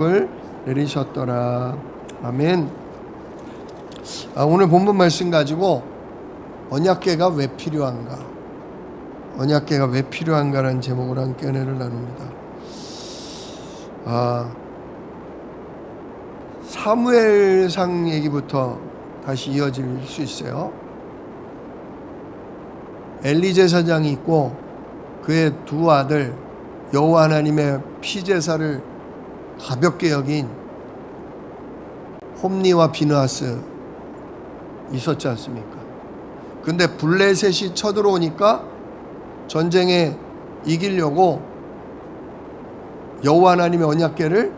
을 내리셨더라. 아멘. 오늘 본문 말씀 가지고 언약궤가 왜 필요한가, 언약궤가 왜 필요한가라는 제목으로 함께 은혜를 나눕니다. 사무엘상 얘기부터 다시 이어질 수 있어요. 엘리 제사장이 있고 그의 두 아들 여호와 하나님의 피제사를 가볍게 여긴 홈니와 비느하스 있었지 않습니까? 근데 블레셋이 쳐들어오니까 전쟁에 이기려고 여호와 하나님의 언약궤를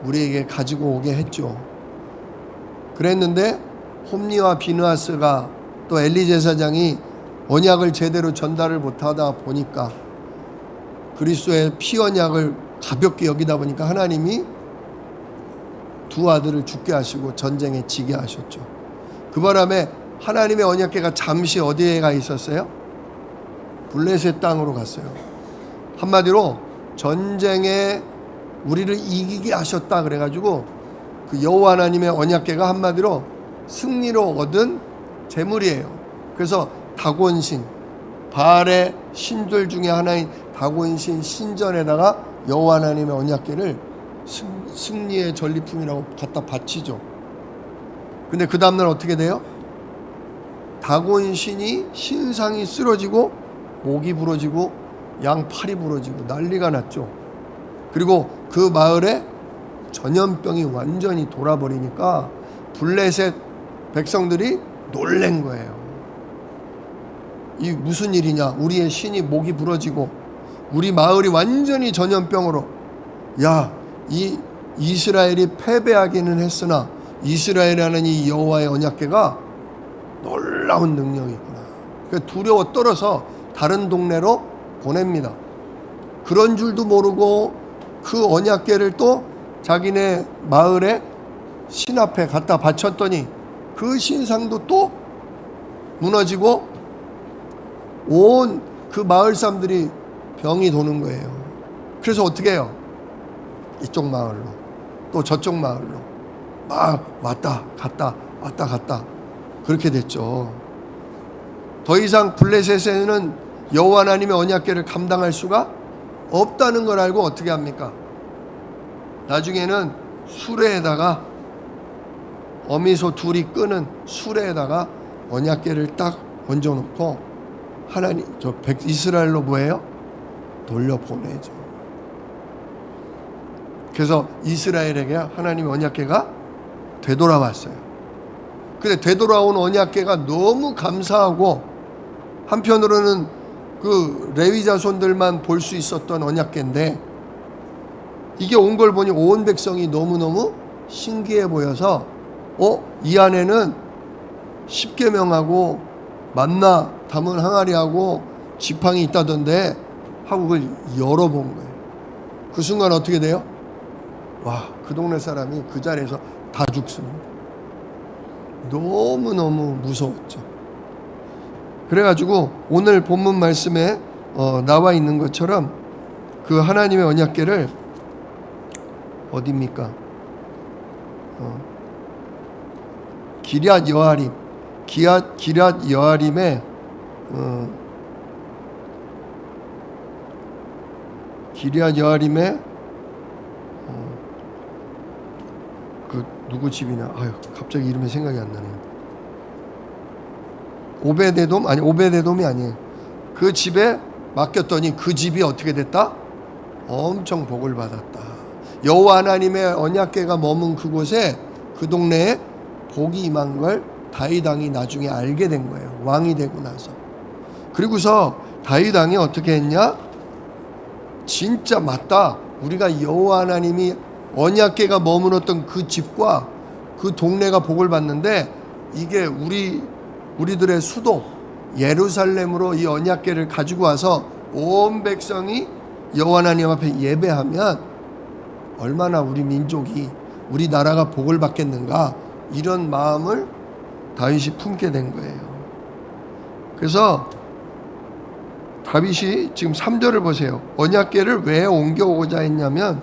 우리에게 가지고 오게 했죠. 그랬는데 홈니와 비느하스가 또 엘리 제사장이 언약을 제대로 전달을 못하다 보니까, 그리스도의 피 언약을 가볍게 여기다 보니까 하나님이 두 아들을 죽게 하시고 전쟁에 지게 하셨죠. 그 바람에 하나님의 언약궤가 잠시 어디에 가 있었어요? 블레셋 땅으로 갔어요. 한마디로 전쟁에 우리를 이기게 하셨다 그래가지고 그 여호와 하나님의 언약궤가 한마디로 승리로 얻은 재물이에요. 그래서 다곤신, 바알의 신들 중에 하나인 다곤신 신전에다가 여호와 하나님의 언약궤를 승리의 전리품이라고 갖다 바치죠. 근데 그 다음날 어떻게 돼요? 다곤신이 신상이 쓰러지고 목이 부러지고 양팔이 부러지고 난리가 났죠. 그리고 그 마을에 전염병이 완전히 돌아버리니까 블레셋 백성들이 놀란 거예요. 이 무슨 일이냐, 우리의 신이 목이 부러지고 우리 마을이 완전히 전염병으로, 이 이스라엘이 패배하기는 했으나 이스라엘이라는 이 여호와의 언약궤가 놀라운 능력이 있구나. 두려워 떨어서 다른 동네로 보냅니다. 그런 줄도 모르고 그 언약궤를 또 자기네 마을에 신 앞에 갖다 바쳤더니 그 신상도 또 무너지고 온 그 마을 사람들이 병이 도는 거예요. 그래서 어떻게 해요? 이쪽 마을로 또 저쪽 마을로 막 왔다 갔다 그렇게 됐죠. 더 이상 블레셋에는 여호와 하나님의 언약궤를 감당할 수가 없다는 걸 알고 어떻게 합니까? 나중에는 수레에다가, 어미소 둘이 끄는 수레에다가 언약궤를 딱 얹어놓고 하나님, 이스라엘로 뭐예요? 돌려보내죠. 그래서 이스라엘에게 하나님의 언약궤가 되돌아왔어요. 근데 되돌아온 언약궤가 너무 감사하고, 한편으로는 그 레위 자손들만 볼 수 있었던 언약궤인데 이게 온 걸 보니 온 백성이 너무너무 신기해 보여서 이 안에는 십계명하고 만나 담은 항아리하고 지팡이 있다던데 하고 그걸 열어본 거예요. 그 순간 어떻게 돼요? 그 동네 사람이 그 자리에서 다 죽습니다. 너무너무 무서웠죠. 그래가지고 오늘 본문 말씀에 나와 있는 것처럼 그 하나님의 언약궤를 어디입니까? 기럇 여아림, 기럇 여아림에 기럇 여아림에 그 누구 집이냐? 갑자기 이름이 생각이 안 나네요. 오베데돔? 아니, 오베데돔이 아니에요. 그 집에 맡겼더니 그 집이 어떻게 됐다? 엄청 복을 받았다. 여호와 하나님의 언약궤가 머문 그곳에, 그 동네에 복이 임한 걸 다윗 왕이 나중에 알게 된 거예요. 왕이 되고 나서. 그리고서 다윗 왕이 어떻게 했냐? 진짜 맞다. 우리가 여호와 하나님이 언약궤가 머물렀던 그 집과 그 동네가 복을 받는데, 이게 우리들의 수도 예루살렘으로 이 언약궤를 가지고 와서 온 백성이 여호와 하나님 앞에 예배하면 얼마나 우리 민족이, 우리 나라가 복을 받겠는가, 이런 마음을 다윗이 품게 된 거예요. 그래서 다윗이 지금 3절을 보세요. 언약궤를 왜 옮겨오고자 했냐면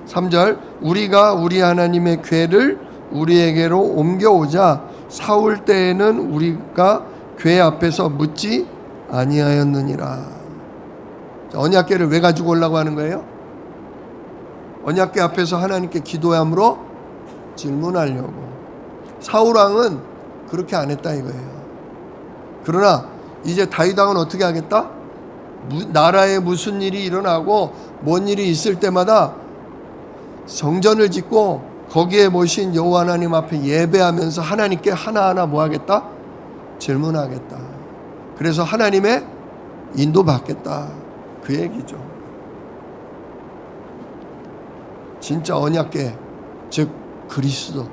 3절 우리가 우리 하나님의 궤를 우리에게로 옮겨오자 사울 때에는 우리가 궤 앞에서 묻지 아니하였느니라. 언약궤를 왜 가지고 오려고 하는 거예요? 언약궤 앞에서 하나님께 기도함으로 질문하려고. 사울 왕은 그렇게 안 했다 이거예요. 그러나 이제 다윗 왕은 어떻게 하겠다? 나라에 무슨 일이 일어나고 뭔 일이 있을 때마다 성전을 짓고 거기에 모신 여호와 하나님 앞에 예배하면서 하나님께 하나하나 뭐 하겠다? 질문하겠다. 그래서 하나님의 인도받겠다. 그 얘기죠. 진짜 언약궤, 즉 그리스도.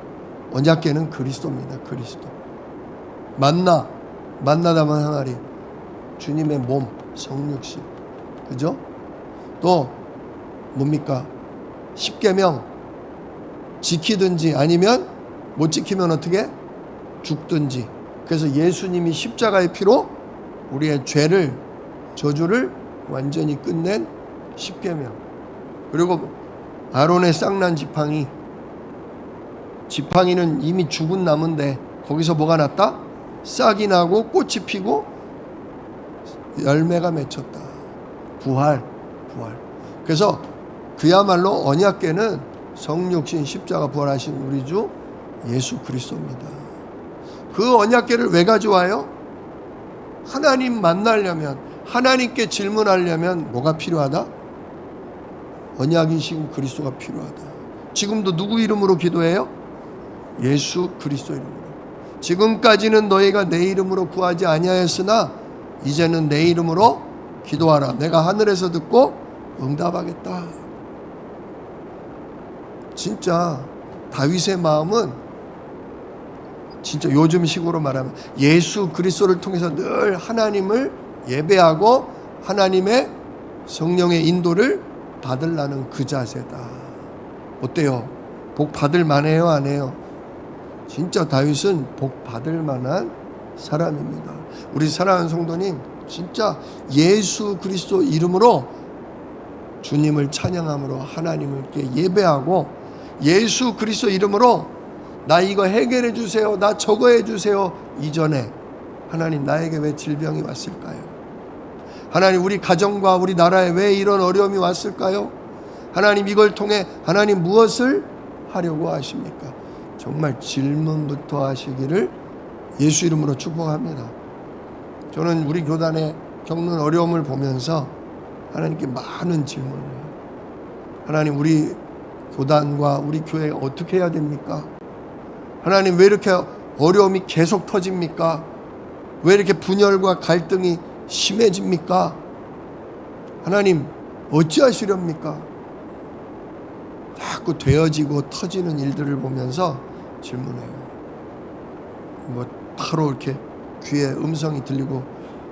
언약궤는 그리스도입니다. 그리스도. 만나다만 하나리. 주님의 몸, 성육신. 그죠? 또 뭡니까? 십계명 지키든지 아니면 못 지키면 어떻게? 죽든지. 그래서 예수님이 십자가의 피로 우리의 죄를, 저주를 완전히 끝낸 십계명. 그리고 아론의 쌍난 지팡이는 이미 죽은 나무인데 거기서 뭐가 났다? 싹이 나고 꽃이 피고 열매가 맺혔다. 부활. 그래서 그야말로 언약궤는 성육신 십자가 부활하신 우리 주 예수 그리스도입니다. 그 언약궤를 왜 가져와요? 하나님 만나려면, 하나님께 질문하려면 뭐가 필요하다? 언약이신 그리스도가 필요하다. 지금도 누구 이름으로 기도해요? 예수 그리스도 이름으로. 지금까지는 너희가 내 이름으로 구하지 아니하였으나 이제는 내 이름으로 기도하라. 내가 하늘에서 듣고 응답하겠다. 진짜 다윗의 마음은 진짜 요즘 식으로 말하면 예수 그리스도를 통해서 늘 하나님을 예배하고 하나님의 성령의 인도를 받으려는 그 자세다. 어때요? 복 받을 만해요, 안 해요? 진짜 다윗은 복 받을 만한 사람입니다. 우리 사랑하는 성도님, 진짜 예수 그리스도 이름으로 주님을 찬양함으로 하나님께 예배하고 예수 그리스도 이름으로 나 이거 해결해 주세요, 나 저거 해 주세요 이전에 하나님 나에게 왜 질병이 왔을까요? 하나님 우리 가정과 우리 나라에 왜 이런 어려움이 왔을까요? 하나님 이걸 통해 하나님 무엇을 하려고 하십니까? 정말 질문부터 하시기를 예수 이름으로 축복합니다. 저는 우리 교단에 겪는 어려움을 보면서 하나님께 많은 질문을 해요. 하나님 우리 교단과 우리 교회 어떻게 해야 됩니까? 하나님 왜 이렇게 어려움이 계속 터집니까? 왜 이렇게 분열과 갈등이 심해집니까? 하나님 어찌하시렵니까? 자꾸 되어지고 터지는 일들을 보면서 질문해요. 뭐 바로 이렇게 귀에 음성이 들리고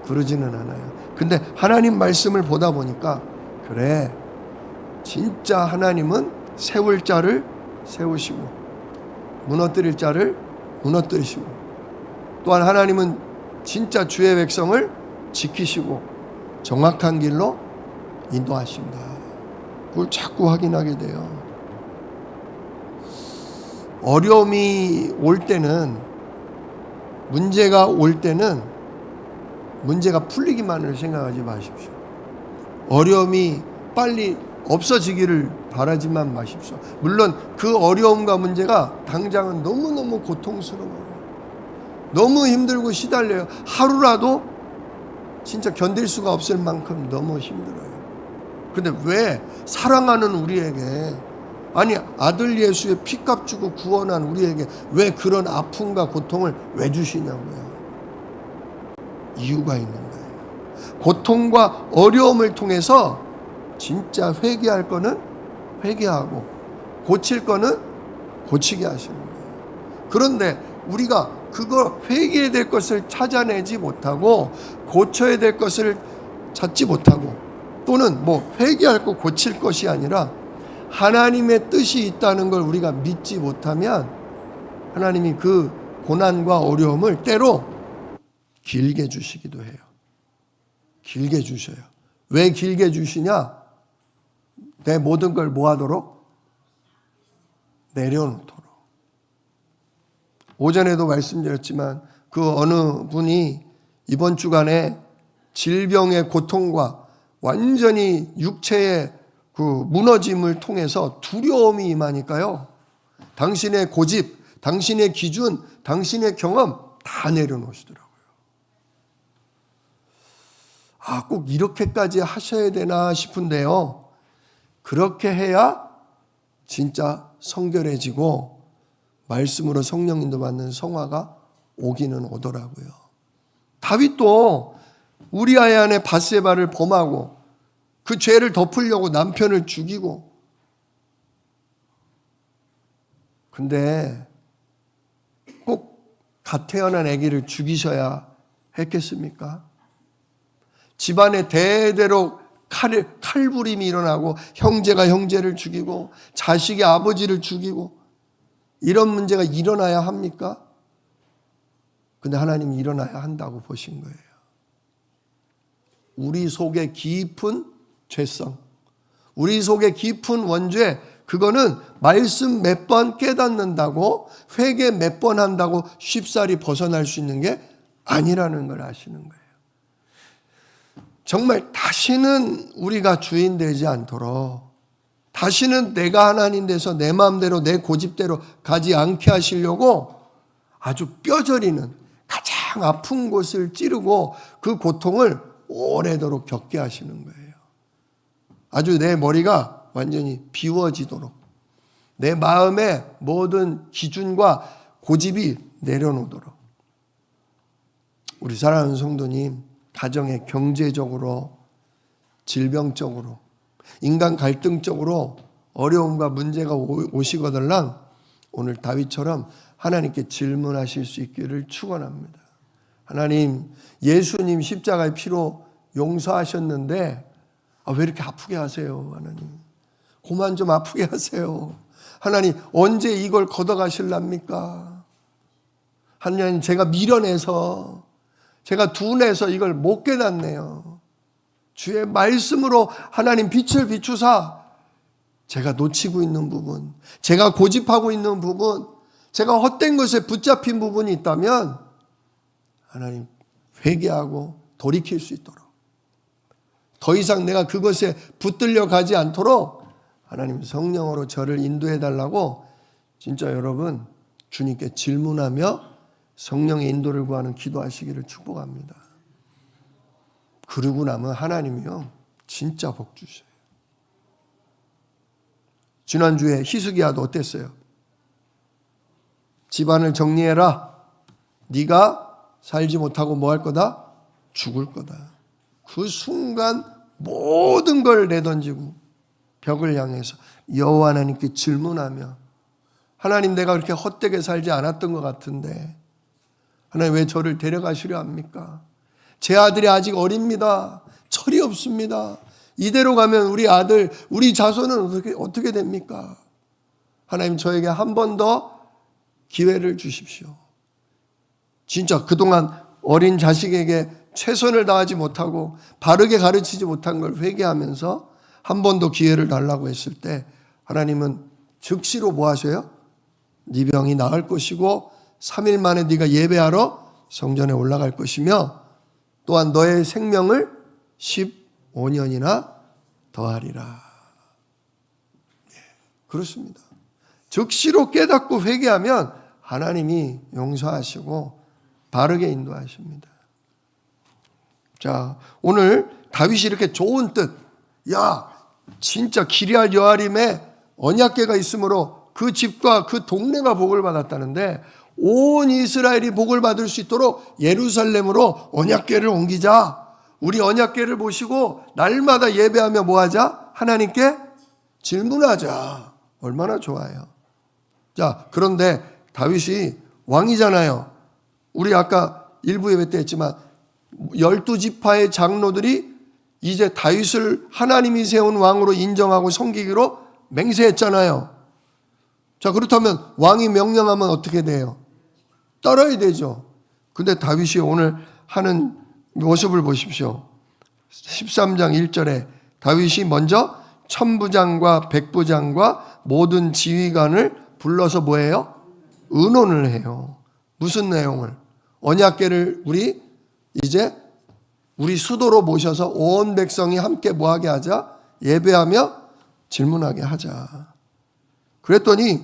그러지는 않아요. 근데 하나님 말씀을 보다 보니까 그래, 진짜 하나님은 세울 자를 세우시고 무너뜨릴 자를 무너뜨리시고 또한 하나님은 진짜 주의 백성을 지키시고 정확한 길로 인도하신다. 그걸 자꾸 확인하게 돼요. 어려움이 올 때는, 문제가 올 때는 문제가 풀리기만을 생각하지 마십시오. 어려움이 빨리 없어지기를 바라지만 마십시오. 물론 그 어려움과 문제가 당장은 너무너무 고통스러워요. 너무 힘들고 시달려요. 하루라도 진짜 견딜 수가 없을 만큼 너무 힘들어요. 근데 왜 사랑하는 우리에게, 아니 아들 예수의 피값 주고 구원한 우리에게 왜 그런 아픔과 고통을 왜 주시냐고요. 이유가 있는 거예요. 고통과 어려움을 통해서 진짜 회개할 거는 회개하고 고칠 거는 고치게 하시는 거예요. 그런데 우리가 그거 회개해야 될 것을 찾아내지 못하고 고쳐야 될 것을 찾지 못하고 또는 뭐 회개할 거 고칠 것이 아니라 하나님의 뜻이 있다는 걸 우리가 믿지 못하면 하나님이 그 고난과 어려움을 때로 길게 주시기도 해요. 길게 주셔요. 왜 길게 주시냐? 내 모든 걸 뭐 하도록? 내려놓도록. 오전에도 말씀드렸지만 그 어느 분이 이번 주간에 질병의 고통과 완전히 육체의 그 무너짐을 통해서 두려움이 임하니까요. 당신의 고집, 당신의 기준, 당신의 경험 다 내려놓으시더라고요. 아, 꼭 이렇게까지 하셔야 되나 싶은데요. 그렇게 해야 진짜 성결해지고 말씀으로 성령 인도받는 성화가 오기는 오더라고요. 다윗도 우리아의 아내 밧세바를 범하고 그 죄를 덮으려고 남편을 죽이고, 근데 꼭 갓 태어난 아기를 죽이셔야 했겠습니까? 집안에 대대로 칼부림이 일어나고 형제가 형제를 죽이고 자식이 아버지를 죽이고 이런 문제가 일어나야 합니까? 근데 하나님이 일어나야 한다고 보신 거예요. 우리 속에 깊은 죄성, 우리 속에 깊은 원죄, 그거는 말씀 몇 번 깨닫는다고, 회개 몇 번 한다고 쉽사리 벗어날 수 있는 게 아니라는 걸 아시는 거예요. 정말 다시는 우리가 주인 되지 않도록, 다시는 내가 하나님 돼서 내 마음대로 내 고집대로 가지 않게 하시려고 아주 뼈저리는 가장 아픈 곳을 찌르고 그 고통을 오래도록 겪게 하시는 거예요. 아주 내 머리가 완전히 비워지도록, 내 마음의 모든 기준과 고집이 내려놓도록. 우리 사랑하는 성도님, 가정의 경제적으로, 질병적으로, 인간 갈등적으로 어려움과 문제가 오시거들랑 오늘 다윗처럼 하나님께 질문하실 수 있기를 축원합니다. 하나님, 예수님 십자가의 피로 용서하셨는데 왜 이렇게 아프게 하세요? 하나님, 그만 좀 아프게 하세요. 하나님, 언제 이걸 걷어가실랍니까? 하나님, 제가 밀어내서, 제가 둔해서 이걸 못 깨닫네요. 주의 말씀으로 하나님 빛을 비추사 제가 놓치고 있는 부분, 제가 고집하고 있는 부분, 제가 헛된 것에 붙잡힌 부분이 있다면 하나님 회개하고 돌이킬 수 있도록, 더 이상 내가 그것에 붙들려 가지 않도록 하나님 성령으로 저를 인도해 달라고 진짜 여러분 주님께 질문하며 성령의 인도를 구하는 기도하시기를 축복합니다. 그러고 나면 하나님이요 진짜 복 주셔요. 지난주에 히스기야도 어땠어요? 집안을 정리해라. 네가 살지 못하고 뭐 할 거다? 죽을 거다. 그 순간 모든 걸 내던지고 벽을 향해서 여호와 하나님께 질문하며, 하나님, 내가 그렇게 헛되게 살지 않았던 것 같은데 하나님 왜 저를 데려가시려 합니까? 제 아들이 아직 어립니다. 철이 없습니다. 이대로 가면 우리 아들, 우리 자손은 어떻게 됩니까? 하나님, 저에게 한 번 더 기회를 주십시오. 진짜 그동안 어린 자식에게 최선을 다하지 못하고 바르게 가르치지 못한 걸 회개하면서 한 번 더 기회를 달라고 했을 때 하나님은 즉시로 뭐 하셔요? 네 병이 나을 것이고 3일 만에 네가 예배하러 성전에 올라갈 것이며 또한 너의 생명을 15년이나 더하리라. 그렇습니다. 즉시로 깨닫고 회개하면 하나님이 용서하시고 바르게 인도하십니다. 자, 오늘 다윗이 이렇게 좋은 뜻, 야, 진짜 기럇 여아림에 언약궤가 있으므로 그 집과 그 동네가 복을 받았다는데 온 이스라엘이 복을 받을 수 있도록 예루살렘으로 언약궤를 옮기자. 우리 언약궤를 보시고 날마다 예배하며 뭐하자? 하나님께 질문하자. 얼마나 좋아요. 자, 그런데 다윗이 왕이잖아요. 우리 아까 일부 예배 때 했지만 12지파의 장로들이 이제 다윗을 하나님이 세운 왕으로 인정하고 섬기기로 맹세했잖아요. 자, 그렇다면 왕이 명령하면 어떻게 돼요? 따라야 되죠. 근데 다윗이 오늘 하는 모습을 보십시오. 13장 1절에 다윗이 먼저 천부장과 백부장과 모든 지휘관을 불러서 뭐예요? 의논을 해요. 무슨 내용을? 언약궤를 이제 우리 수도로 모셔서 온 백성이 함께 뭐하게 하자? 예배하며 질문하게 하자. 그랬더니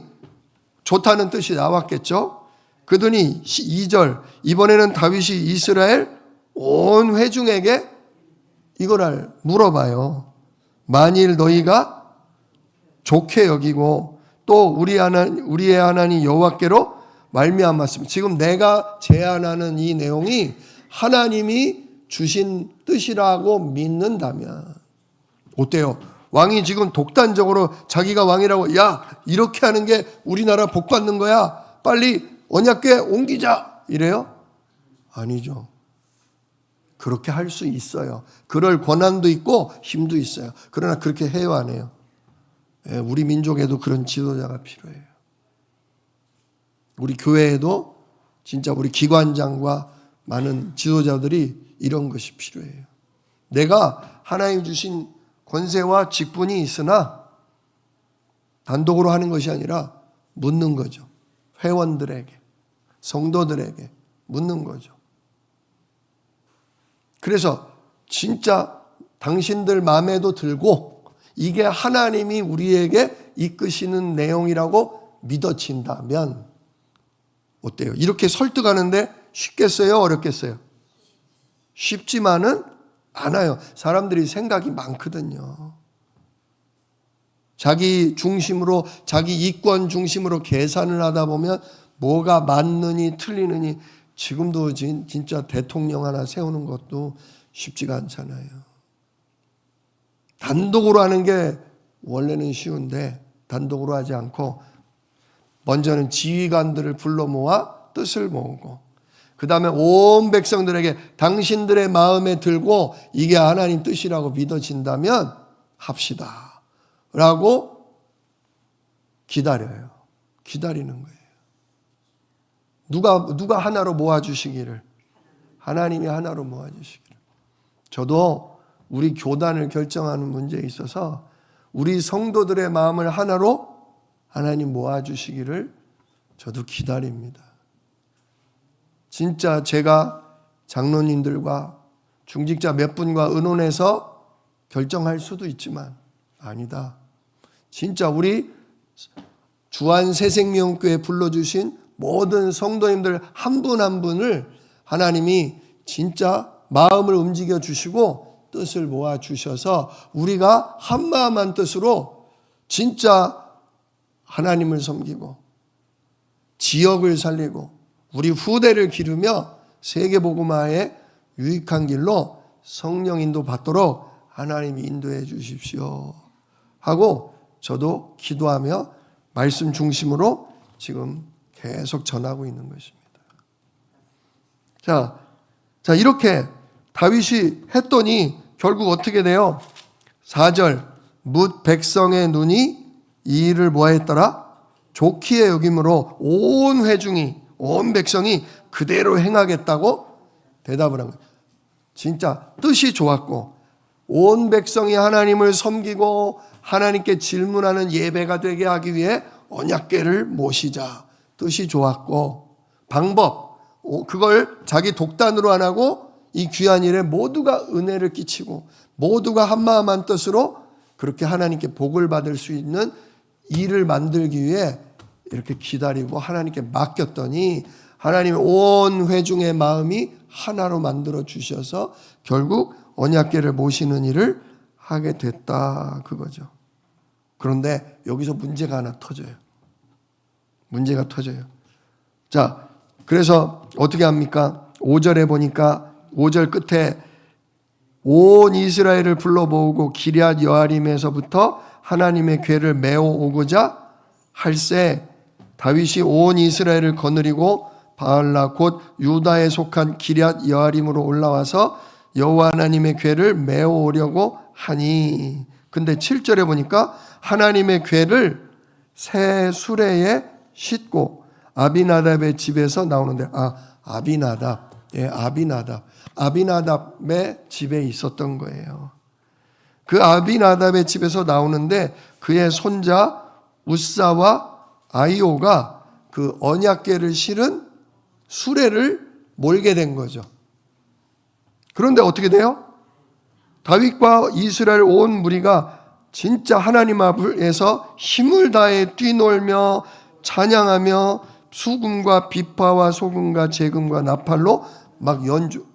좋다는 뜻이 나왔겠죠. 그러더니 2절, 이번에는 다윗이 이스라엘 온 회중에게 이거를 물어봐요. 만일 너희가 좋게 여기고 또 우리의 하나님 여호와께로 말미암았으면, 지금 내가 제안하는 이 내용이 하나님이 주신 뜻이라고 믿는다면 어때요? 왕이 지금 독단적으로 자기가 왕이라고, 야, 이렇게 하는 게 우리나라 복 받는 거야, 빨리 언약궤 옮기자, 이래요? 아니죠. 그렇게 할 수 있어요. 그럴 권한도 있고 힘도 있어요. 그러나 그렇게 해요, 안 해요? 우리 민족에도 그런 지도자가 필요해요. 우리 교회에도 진짜 우리 기관장과 많은 지도자들이 이런 것이 필요해요. 내가 하나님 주신 권세와 직분이 있으나 단독으로 하는 것이 아니라 묻는 거죠. 회원들에게, 성도들에게 묻는 거죠. 그래서 진짜 당신들 마음에도 들고 이게 하나님이 우리에게 이끄시는 내용이라고 믿어진다면 어때요? 이렇게 설득하는데 쉽겠어요? 어렵겠어요? 쉽지만은 않아요. 사람들이 생각이 많거든요. 자기 중심으로, 자기 이권 중심으로 계산을 하다 보면 뭐가 맞느니 틀리느니, 지금도 진짜 대통령 하나 세우는 것도 쉽지가 않잖아요. 단독으로 하는 게 원래는 쉬운데 단독으로 하지 않고 먼저는 지휘관들을 불러 모아 뜻을 모으고, 그 다음에 온 백성들에게 당신들의 마음에 들고 이게 하나님 뜻이라고 믿어진다면 합시다 라고 기다려요. 기다리는 거예요. 누가 하나로 모아주시기를? 하나님이 하나로 모아주시기를. 저도 우리 교단을 결정하는 문제에 있어서 우리 성도들의 마음을 하나로 하나님 모아주시기를 저도 기다립니다. 진짜 제가 장로님들과 중직자 몇 분과 의논해서 결정할 수도 있지만 아니다. 진짜 우리 주안 새생명교회 불러주신 모든 성도님들 한 분 한 분을 하나님이 진짜 마음을 움직여 주시고 뜻을 모아 주셔서 우리가 한마음 한 뜻으로 진짜 하나님을 섬기고 지역을 살리고 우리 후대를 기르며 세계복음화에 유익한 길로 성령 인도 받도록 하나님이 인도해 주십시오 하고 저도 기도하며 말씀 중심으로 지금 계속 전하고 있는 것입니다. 자, 이렇게 다윗이 했더니 결국 어떻게 돼요? 4절, 뭇 백성의 눈이 이 일을 뭐했더라? 좋기에 여김으로 온 회중이, 온 백성이 그대로 행하겠다고 대답을 한 거예요. 진짜 뜻이 좋았고 온 백성이 하나님을 섬기고 하나님께 질문하는 예배가 되게 하기 위해 언약궤를 모시자. 뜻이 좋았고 방법, 그걸 자기 독단으로 안 하고 이 귀한 일에 모두가 은혜를 끼치고 모두가 한마음 한 뜻으로 그렇게 하나님께 복을 받을 수 있는 일을 만들기 위해 이렇게 기다리고 하나님께 맡겼더니 하나님의 온 회중의 마음이 하나로 만들어 주셔서 결국 언약궤를 모시는 일을 하게 됐다, 그거죠. 그런데 여기서 문제가 하나 터져요. 문제가 터져요. 자, 그래서 어떻게 합니까? 5절에 보니까 5절 끝에 온 이스라엘을 불러 모으고 기럇 여아림에서부터 하나님의 궤를 메어 오고자 할새 다윗이 온 이스라엘을 거느리고 바알라 곧 유다에 속한 기럇 여아림으로 올라와서 여호와 하나님의 궤를 메어 오려고 하니, 근데 7절에 보니까 하나님의 궤를 새 수레에 싣고 아비나답의 집에서 나오는데, 아비나답, 예, 아비나답의 집에 있었던 거예요. 그 아비나답의 집에서 나오는데 그의 손자 우사와 아이오가 그 언약궤를 실은 수레를 몰게 된 거죠. 그런데 어떻게 돼요? 다윗과 이스라엘 온 무리가 진짜 하나님 앞에서 힘을 다해 뛰놀며 찬양하며 수금과 비파와 소금과 재금과 나팔로 막 연주,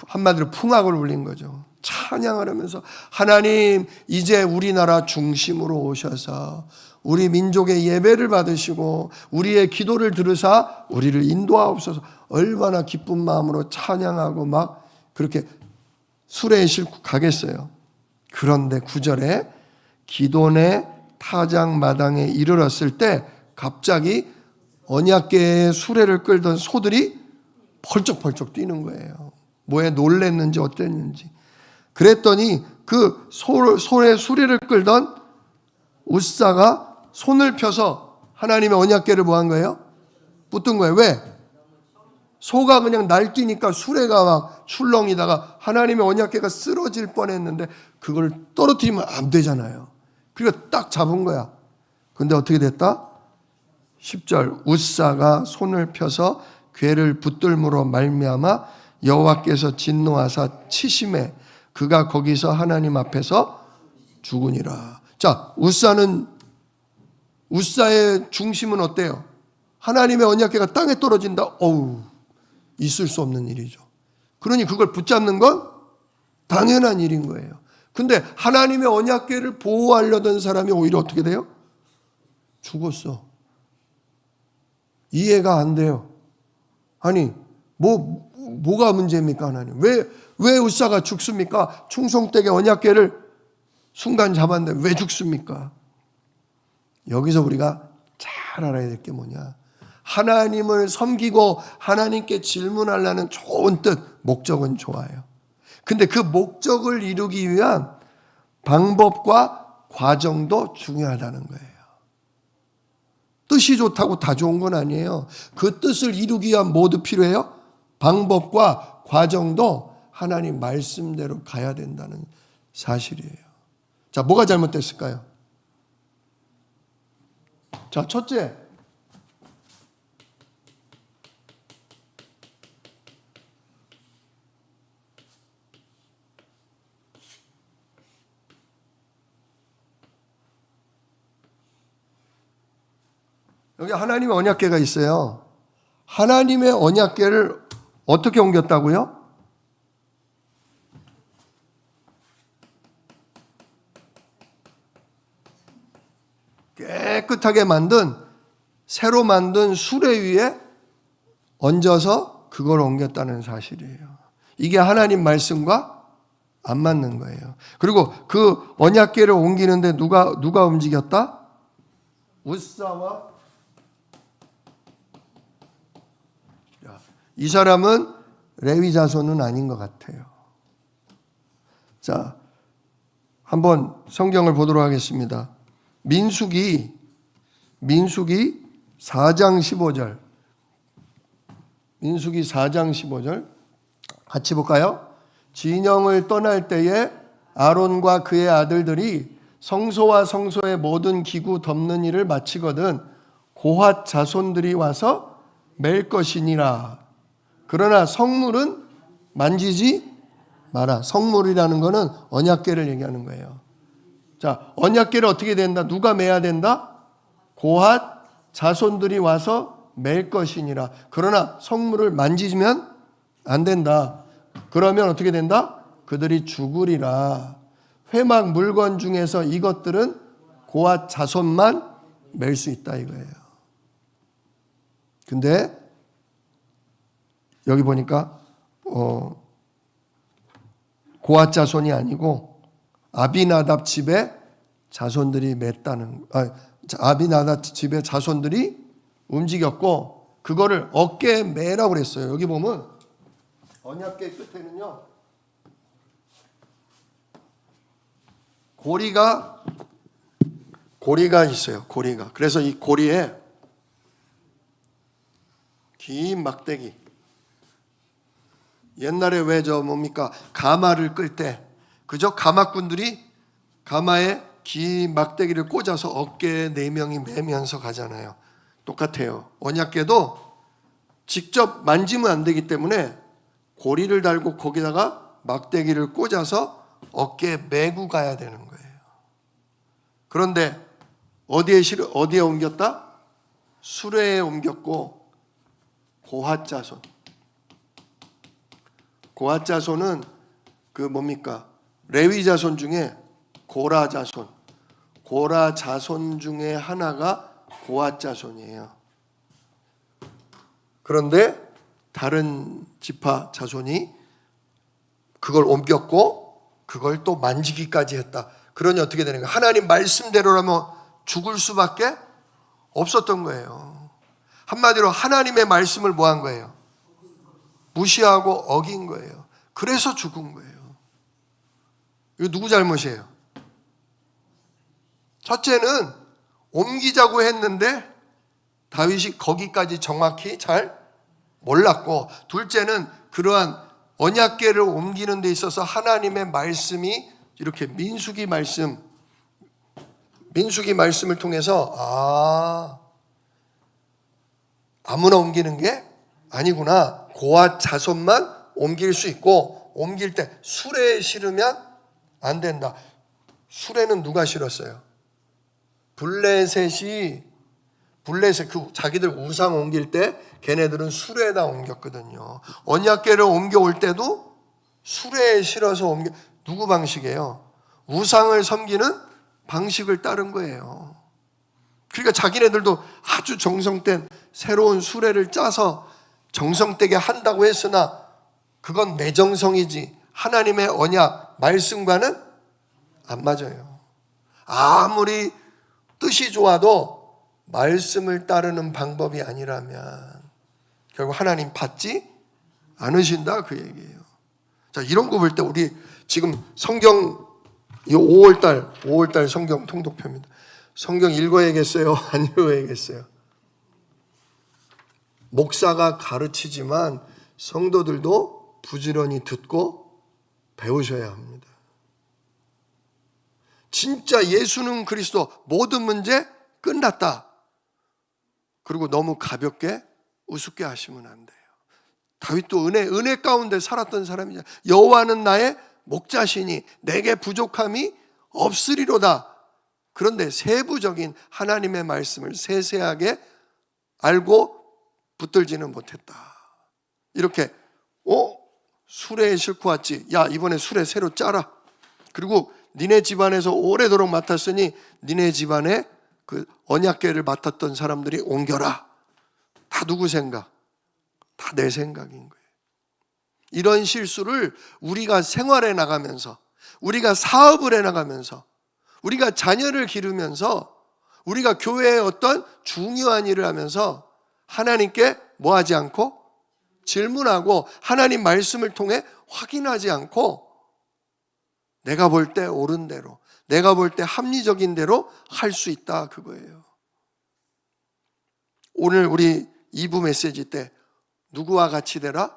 한마디로 풍악을 울린 거죠. 찬양을 하면서 하나님 이제 우리나라 중심으로 오셔서 우리 민족의 예배를 받으시고 우리의 기도를 들으사 우리를 인도하옵소서. 얼마나 기쁜 마음으로 찬양하고 막 그렇게 수레에 싣고 가겠어요. 그런데 9절에 기돈의 타작마당에 이르렀을 때 갑자기 언약궤의 수레를 끌던 소들이 펄쩍펄쩍 뛰는 거예요. 뭐에 놀랬는지 어땠는지. 그랬더니 그 소의 수레를 끌던 우사가 손을 펴서 하나님의 언약궤를 뭐 한 거예요? 붙든 거예요. 왜? 소가 그냥 날뛰니까 수레가 막 출렁이다가 하나님의 언약궤가 쓰러질 뻔했는데 그걸 떨어뜨리면 안 되잖아요. 그러니까 딱 잡은 거야. 근데 어떻게 됐다? 10절 우사가 손을 펴서 궤를 붙들므로 말미암아 여호와께서 진노하사 치심에 그가 거기서 하나님 앞에서 죽으니라. 자, 우사의 중심은 어때요? 하나님의 언약궤가 땅에 떨어진다. 어우, 있을 수 없는 일이죠. 그러니 그걸 붙잡는 건 당연한 일인 거예요. 근데 하나님의 언약궤를 보호하려던 사람이 오히려 어떻게 돼요? 죽었어. 이해가 안 돼요. 아니, 뭐가 문제입니까, 하나님? 왜 우사가 죽습니까? 충성되게 언약궤를 순간 잡았는데 왜 죽습니까? 여기서 우리가 잘 알아야 될 게 뭐냐? 하나님을 섬기고 하나님께 질문하려는 좋은 뜻, 목적은 좋아요. 근데 그 목적을 이루기 위한 방법과 과정도 중요하다는 거예요. 뜻이 좋다고 다 좋은 건 아니에요. 그 뜻을 이루기 위한 뭐도 필요해요? 방법과 과정도 하나님 말씀대로 가야 된다는 사실이에요. 자, 뭐가 잘못됐을까요? 자, 첫째. 여기 하나님의 언약궤가 있어요. 하나님의 언약궤를 어떻게 옮겼다고요? 깨끗하게 새로 만든 수레 위에 얹어서 그걸 옮겼다는 사실이에요. 이게 하나님 말씀과 안 맞는 거예요. 그리고 그 언약궤를 옮기는데 누가 움직였다? 우사와 이 사람은 레위 자손은 아닌 것 같아요. 자, 한번 성경을 보도록 하겠습니다. 민수기 4장 15절. 민수기 4장 15절. 같이 볼까요? 진영을 떠날 때에 아론과 그의 아들들이 성소와 성소의 모든 기구 덮는 일을 마치거든 고핫 자손들이 와서 맬 것이니라. 그러나 성물은 만지지 마라. 성물이라는 것은 언약궤를 얘기하는 거예요. 자, 언약궤를 어떻게 된다? 누가 매야 된다? 고핫 자손들이 와서 맬 것이니라. 그러나 성물을 만지면 안 된다. 그러면 어떻게 된다? 그들이 죽으리라. 회막 물건 중에서 이것들은 고핫 자손만 맬 수 있다 이거예요. 근데 여기 보니까 고핫 자손이 아니고 아비나답 집에 자손들이 맸다는, 아비나답 집에 자손들이 움직였고 그거를 어깨에 매라고 그랬어요. 여기 보면 언약궤 끝에는요 고리가 있어요. 고리가. 그래서 이 고리에 긴 막대기. 옛날에 왜 뭡니까? 가마를 끌 때, 그죠? 가마꾼들이 가마에 긴 막대기를 꽂아서 어깨에 4명이 매면서 가잖아요. 똑같아요. 언약궤도 직접 만지면 안 되기 때문에 고리를 달고 거기다가 막대기를 꽂아서 어깨에 메고 가야 되는 거예요. 그런데 어디에 옮겼다? 수레에 옮겼고, 고핫자손. 고핫자손은 그 뭡니까? 레위 자손 중에 고라 자손. 고라 자손 중에 하나가 고핫자손이에요. 그런데 다른 지파 자손이 그걸 옮겼고 그걸 또 만지기까지 했다. 그러니 어떻게 되는 거예요? 하나님 말씀대로라면 죽을 수밖에 없었던 거예요. 한마디로 하나님의 말씀을 뭐 한 거예요? 무시하고 어긴 거예요. 그래서 죽은 거예요. 이거 누구 잘못이에요? 첫째는 옮기자고 했는데 다윗이 거기까지 정확히 잘 몰랐고, 둘째는 그러한 언약궤를 옮기는 데 있어서 하나님의 말씀이 이렇게 민수기 말씀을 통해서 아무나 옮기는 게 아니구나. 고핫 자손만 옮길 수 있고, 옮길 때 수레에 실으면 안 된다. 수레는 누가 실었어요? 블레셋 그 자기들 우상 옮길 때 걔네들은 수레에다 옮겼거든요. 언약궤를 옮겨올 때도 수레에 실어서 누구 방식이에요? 우상을 섬기는 방식을 따른 거예요. 그러니까 자기네들도 아주 정성된 새로운 수레를 짜서 정성되게 한다고 했으나 그건 내 정성이지 하나님의 언약 말씀과는 안 맞아요. 아무리 뜻이 좋아도 말씀을 따르는 방법이 아니라면 결국 하나님 받지 않으신다, 그 얘기예요. 자, 이런 거 볼 때 우리 지금 성경, 이 5월달 성경 통독표입니다. 성경 읽어야겠어요? 안 읽어야겠어요? 목사가 가르치지만 성도들도 부지런히 듣고 배우셔야 합니다. 진짜 예수는 그리스도, 모든 문제 끝났다. 그리고 너무 가볍게 우습게 하시면 안 돼요. 다윗도 은혜 가운데 살았던 사람이냐. 여호와는 나의 목자시니 내게 부족함이 없으리로다. 그런데 세부적인 하나님의 말씀을 세세하게 알고 붙들지는 못했다. 이렇게 수레에 싣고 왔지. 야, 이번에 수레 새로 짜라. 그리고 니네 집안에서 오래도록 맡았으니 니네 집안에 그 언약궤를 맡았던 사람들이 옮겨라. 다 누구 생각? 다 내 생각인 거예요. 이런 실수를 우리가 생활해 나가면서, 우리가 사업을 해 나가면서, 우리가 자녀를 기르면서, 우리가 교회의 어떤 중요한 일을 하면서 하나님께 뭐 하지 않고 질문하고 하나님 말씀을 통해 확인하지 않고 내가 볼 때 옳은 대로, 내가 볼 때 합리적인 대로 할 수 있다, 그거예요. 오늘 우리 2부 메시지 때 누구와 같이 되라?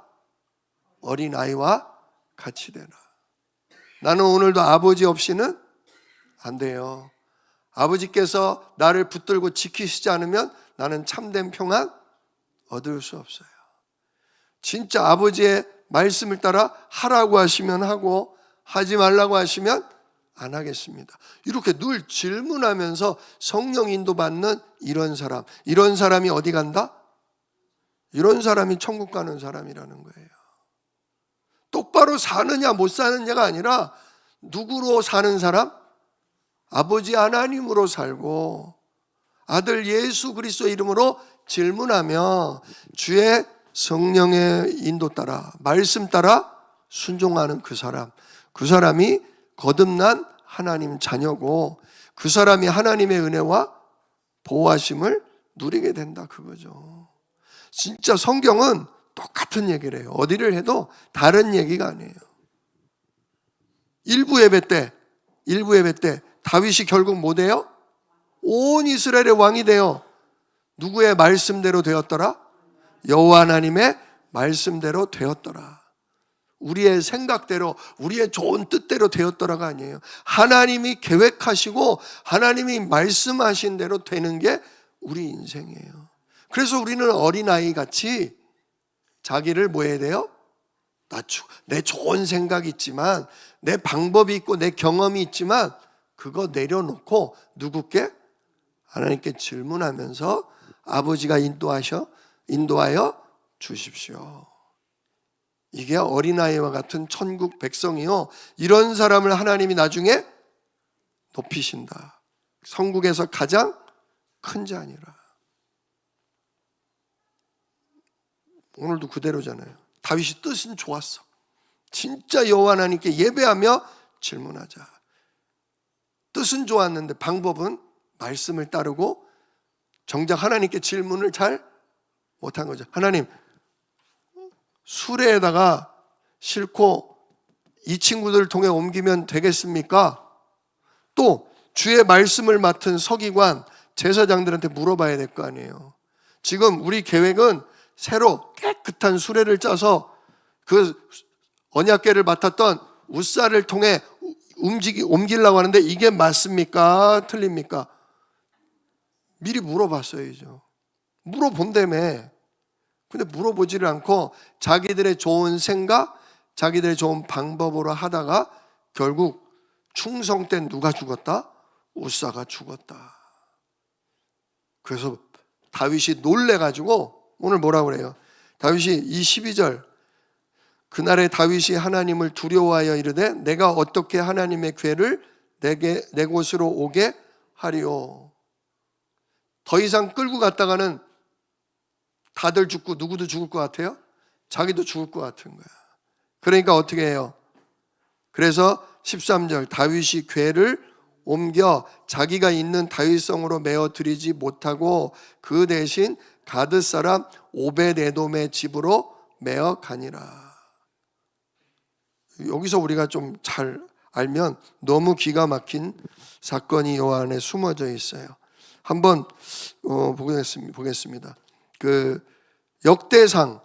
어린아이와 같이 되라. 나는 오늘도 아버지 없이는 안 돼요. 아버지께서 나를 붙들고 지키시지 않으면 나는 참된 평안 얻을 수 없어요. 진짜 아버지의 말씀을 따라 하라고 하시면 하고, 하지 말라고 하시면 안 하겠습니다. 이렇게 늘 질문하면서 성령 인도받는 이런 사람이 어디 간다? 이런 사람이 천국 가는 사람이라는 거예요. 똑바로 사느냐 못 사느냐가 아니라 누구로 사는 사람? 아버지 하나님으로 살고 아들 예수 그리스도 이름으로 질문하며 주의 성령의 인도 따라, 말씀 따라 순종하는 그 사람이 거듭난 하나님 자녀고, 그 사람이 하나님의 은혜와 보호하심을 누리게 된다, 그거죠. 진짜 성경은 똑같은 얘기를 해요. 어디를 해도 다른 얘기가 아니에요. 일부 예배 때 다윗이 결국 뭐 돼요? 온 이스라엘의 왕이 돼요. 누구의 말씀대로 되었더라? 여호와 하나님의 말씀대로 되었더라. 우리의 생각대로, 우리의 좋은 뜻대로 되었더라가 아니에요. 하나님이 계획하시고 하나님이 말씀하신 대로 되는 게 우리 인생이에요. 그래서 우리는 어린아이 같이 자기를 뭐 해야 돼요? 낮추고, 내 좋은 생각이 있지만, 내 방법이 있고 내 경험이 있지만 그거 내려놓고 누구께? 하나님께 질문하면서 아버지가 인도하여 주십시오. 이게 어린아이와 같은 천국 백성이요, 이런 사람을 하나님이 나중에 높이신다. 천국에서 가장 큰 자니라. 오늘도 그대로잖아요. 다윗이 뜻은 좋았어. 진짜 여호와 하나님께 예배하며 질문하자. 뜻은 좋았는데 방법은 말씀을 따르고 정작 하나님께 질문을 잘 못한 거죠. 하나님, 수레에다가 싣고 이 친구들을 통해 옮기면 되겠습니까? 또 주의 말씀을 맡은 서기관, 제사장들한테 물어봐야 될 거 아니에요. 지금 우리 계획은 새로 깨끗한 수레를 짜서 그 언약궤를 맡았던 우사를 통해 옮기려고 하는데 이게 맞습니까? 틀립니까? 미리 물어봤어야죠. 물어본다며. 근데 물어보지를 않고 자기들의 좋은 생각, 자기들의 좋은 방법으로 하다가 결국 충성 때 누가 죽었다? 우사가 죽었다. 그래서 다윗이 놀래가지고 오늘 뭐라고 그래요? 다윗이 이 12절, 그날에 다윗이 하나님을 두려워하여 이르되 내가 어떻게 하나님의 궤를 내 곳으로 오게 하리오. 더 이상 끌고 갔다가는 다들 죽고 누구도 죽을 것 같아요? 자기도 죽을 것 같은 거야. 그러니까 어떻게 해요? 그래서 13절, 다윗이 궤를 옮겨 자기가 있는 다윗성으로 메어 드리지 못하고 그 대신 가드 사람 오벳에돔의 집으로 메어 가니라. 여기서 우리가 좀 잘 알면 너무 기가 막힌 사건이 이 안에 숨어져 있어요. 한번 보겠습니다. 그 역대상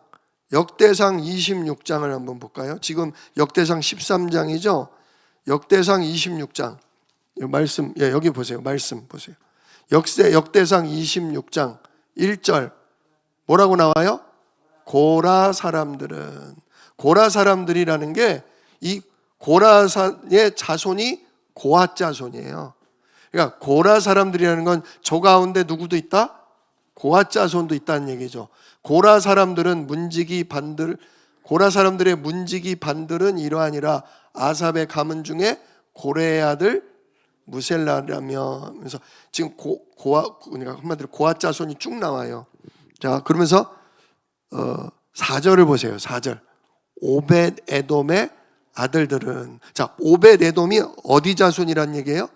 26장을 한번 볼까요? 지금 역대상 13장이죠. 역대상 26장 말씀, 여기 보세요. 말씀 보세요. 역대상 26장 1절 뭐라고 나와요? 고라 사람들이라는 게 이 고라의 자손이 고앗 자손이에요. 그러니까 고라 사람들이라는 건 저 가운데 누구도 있다? 고앗 자손도 있다는 얘기죠. 고라 사람들의 문지기 반들은 이러하니라. 아삽의 가문 중에 고레의 아들 무셀라라며. 그래서 지금 그러니까 한마디로 고앗 자손이 쭉 나와요. 자, 그러면서 4절을 보세요. 4절. 오벳에돔의 아들들은, 자, 오벳에돔이 어디 자손이란 얘기예요?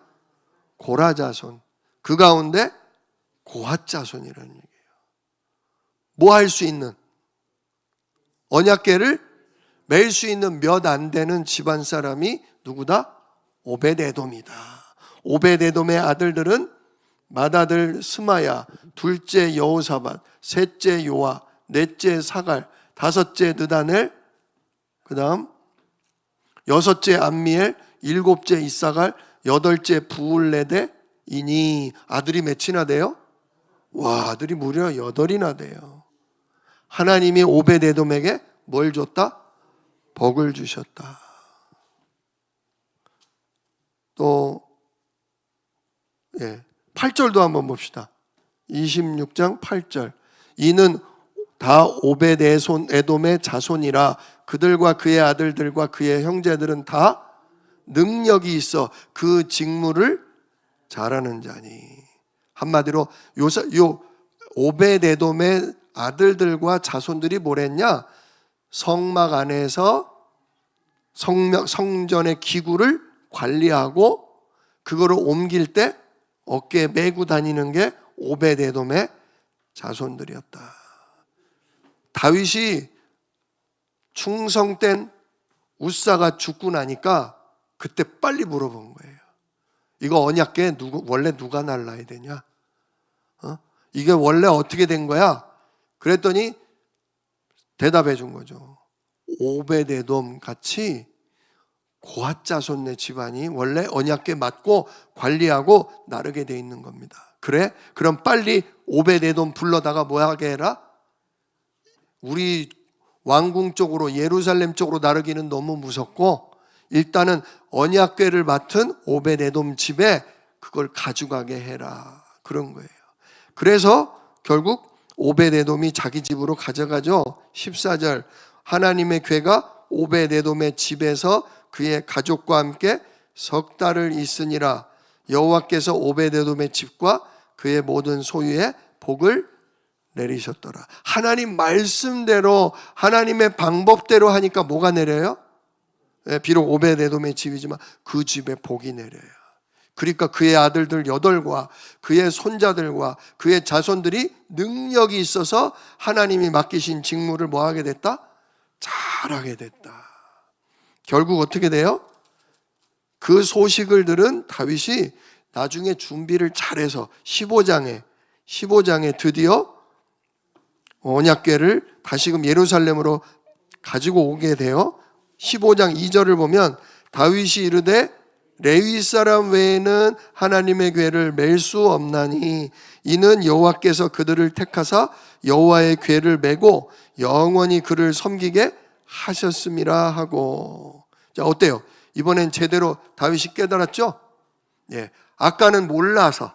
고라 자손. 그 가운데 고앗 자손이라는 얘기예요. 뭐 할 수 있는, 언약궤를 맬 수 있는 몇 안 되는 집안 사람이 누구다? 오벳에돔이다. 오벳에돔의 아들들은 맏아들 스마야, 둘째 여호사밧, 셋째 요아, 넷째 사갈, 다섯째 느다넬, 그 다음 여섯째 암미엘, 일곱째 이사갈, 여덟째 부울레데이니. 아들이 몇이나 돼요? 와, 아들이 무려 8이나 돼요. 하나님이 오벳에돔에게 뭘 줬다? 복을 주셨다. 또 8절도 한번 봅시다. 26장 8절. 이는 다 오벳에돔의 자손이라. 그들과 그의 아들들과 그의 형제들은 다 능력이 있어 그 직무를 잘하는 자니. 한마디로 요 오벳에돔의 아들들과 자손들이 뭐랬냐? 성막 안에서 성전의 기구를 관리하고 그거를 옮길 때 어깨에 메고 다니는 게 오벳에돔의 자손들이었다. 다윗이 충성된 우사가 죽고 나니까 그때 빨리 물어본 거예요. 이거 언약궤 원래 누가 날라야 되냐? 이게 원래 어떻게 된 거야? 그랬더니 대답해 준 거죠. 오벳에돔 같이 고앗 자손네 집안이 원래 언약궤 맡고 관리하고 나르게 돼 있는 겁니다. 그래? 그럼 빨리 오벳에돔 불러다가 뭐 하게 해라? 우리 왕궁 쪽으로, 예루살렘 쪽으로 나르기는 너무 무섭고 일단은 언약궤를 맡은 오벳에돔 집에 그걸 가져가게 해라, 그런 거예요. 그래서 결국 오벳에돔이 자기 집으로 가져가죠. 14절, 하나님의 궤가 오벳에돔의 집에서 그의 가족과 함께 석 달을 있으니라. 여호와께서 오벳에돔의 집과 그의 모든 소유에 복을 내리셨더라. 하나님 말씀대로, 하나님의 방법대로 하니까 뭐가 내려요? 비록 오벳에돔의 집이지만 그 집에 복이 내려요. 그러니까 그의 아들들 8과 그의 손자들과 그의 자손들이 능력이 있어서 하나님이 맡기신 직무를 뭐하게 됐다? 잘하게 됐다. 결국 어떻게 돼요? 그 소식을 들은 다윗이 나중에 준비를 잘해서 15장에 드디어 언약궤를 다시금 예루살렘으로 가지고 오게 돼요. 15장 2절을 보면 다윗이 이르되 레위 사람 외에는 하나님의 궤를 맬 수 없나니 이는 여호와께서 그들을 택하사 여호와의 궤를 메고 영원히 그를 섬기게 하셨음이라 하고. 자, 어때요? 이번엔 제대로 다윗이 깨달았죠? 예. 아까는 몰라서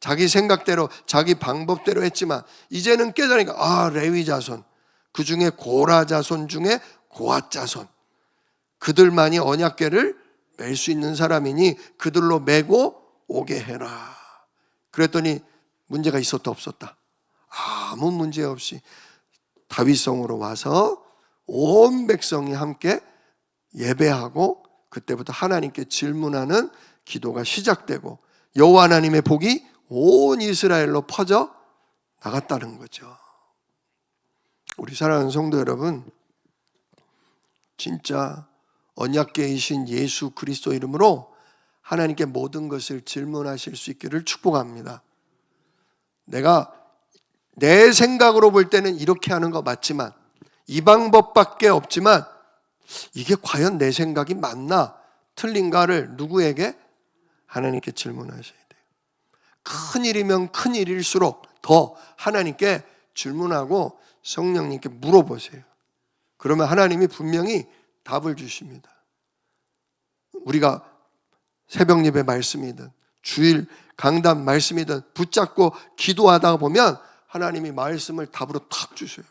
자기 생각대로 자기 방법대로 했지만 이제는 깨달으니까 레위 자손, 그 중에 고라 자손 중에 고앗 자손, 그들만이 언약궤를 맬 수 있는 사람이니 그들로 메고 오게 해라. 그랬더니 문제가 있었다 없었다? 아무 문제 없이 다윗성으로 와서 온 백성이 함께 예배하고 그때부터 하나님께 질문하는 기도가 시작되고 여호와 하나님의 복이 온 이스라엘로 퍼져 나갔다는 거죠. 우리 사랑하는 성도 여러분, 진짜 언약궤이신 예수 그리스도 이름으로 하나님께 모든 것을 질문하실 수 있기를 축복합니다. 내가 내 생각으로 볼 때는 이렇게 하는 거 맞지만, 이 방법밖에 없지만 이게 과연 내 생각이 맞나 틀린가를 누구에게? 하나님께 질문하셔야 돼요. 큰일이면 큰일일수록 더 하나님께 질문하고 성령님께 물어보세요. 그러면 하나님이 분명히 답을 주십니다. 우리가 새벽 예배 말씀이든 주일 강단 말씀이든 붙잡고 기도하다 보면 하나님이 말씀을 답으로 탁 주셔요.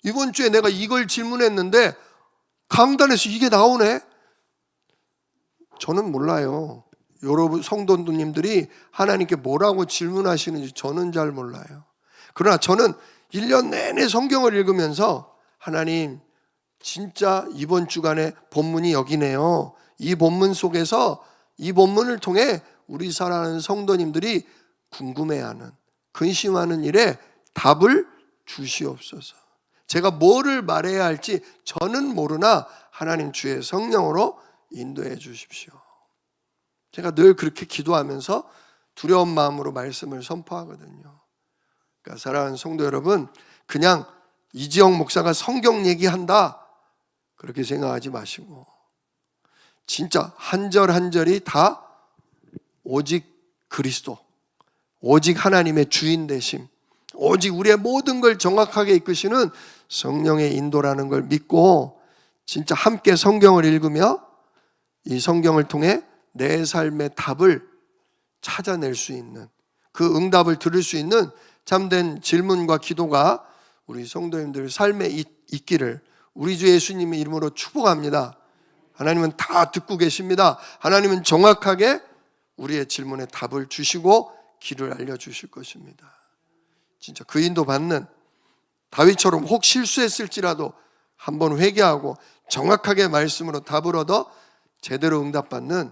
이번 주에 내가 이걸 질문했는데 강단에서 이게 나오네? 저는 몰라요. 여러분 성도님들이 하나님께 뭐라고 질문하시는지 저는 잘 몰라요. 그러나 저는 1년 내내 성경을 읽으면서 하나님, 진짜 이번 주간에 본문이 여기네요. 이 본문 속에서 이 본문을 통해 우리 사랑하는 성도님들이 궁금해하는, 근심하는 일에 답을 주시옵소서. 제가 뭐를 말해야 할지 저는 모르나 하나님 주의 성령으로 인도해 주십시오. 제가 늘 그렇게 기도하면서 두려운 마음으로 말씀을 선포하거든요. 그러니까 사랑하는 성도 여러분, 그냥 이지영 목사가 성경 얘기한다 그렇게 생각하지 마시고 진짜 한 절 한 절이 다 오직 그리스도, 오직 하나님의 주인 되심, 오직 우리의 모든 걸 정확하게 이끄시는 성령의 인도라는 걸 믿고 진짜 함께 성경을 읽으며 이 성경을 통해 내 삶의 답을 찾아낼 수 있는, 그 응답을 들을 수 있는 참된 질문과 기도가 우리 성도님들 삶에 있기를 우리 주 예수님의 이름으로 축복합니다. 하나님은 다 듣고 계십니다. 하나님은 정확하게 우리의 질문에 답을 주시고 길을 알려주실 것입니다. 진짜 그 인도 받는 다윗처럼 혹 실수했을지라도 한번 회개하고 정확하게 말씀으로 답을 얻어 제대로 응답받는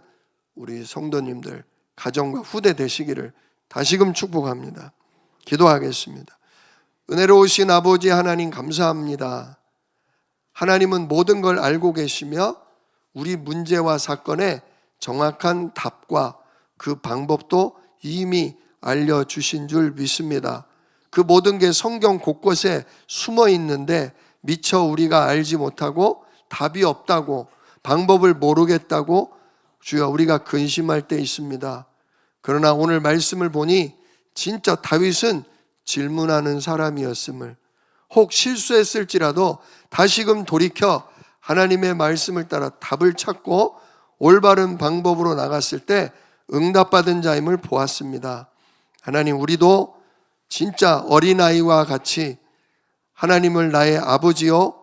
우리 성도님들, 가정과 후대 되시기를 다시금 축복합니다. 기도하겠습니다. 은혜로우신 아버지 하나님 감사합니다. 하나님은 모든 걸 알고 계시며 우리 문제와 사건에 정확한 답과 그 방법도 이미 알려주신 줄 믿습니다. 그 모든 게 성경 곳곳에 숨어 있는데 미처 우리가 알지 못하고 답이 없다고, 방법을 모르겠다고 주여 우리가 근심할 때 있습니다. 그러나 오늘 말씀을 보니 진짜 다윗은 질문하는 사람이었음을, 혹 실수했을지라도 다시금 돌이켜 하나님의 말씀을 따라 답을 찾고 올바른 방법으로 나갔을 때 응답받은 자임을 보았습니다. 하나님, 우리도 진짜 어린아이와 같이 하나님을 나의 아버지요,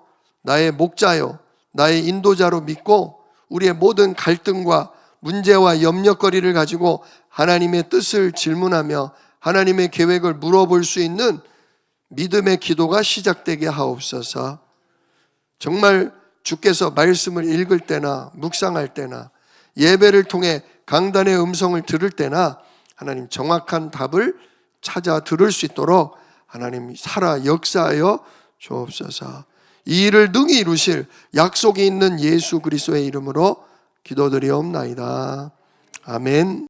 나의 목자요, 나의 인도자로 믿고 우리의 모든 갈등과 문제와 염려거리를 가지고 하나님의 뜻을 질문하며 하나님의 계획을 물어볼 수 있는 믿음의 기도가 시작되게 하옵소서. 정말 주께서 말씀을 읽을 때나 묵상할 때나 예배를 통해 강단의 음성을 들을 때나 하나님 정확한 답을 찾아 들을 수 있도록 하나님 살아 역사하여 주옵소서. 이 일을 능히 이루실 약속이 있는 예수 그리스도의 이름으로 기도드리옵나이다. 아멘.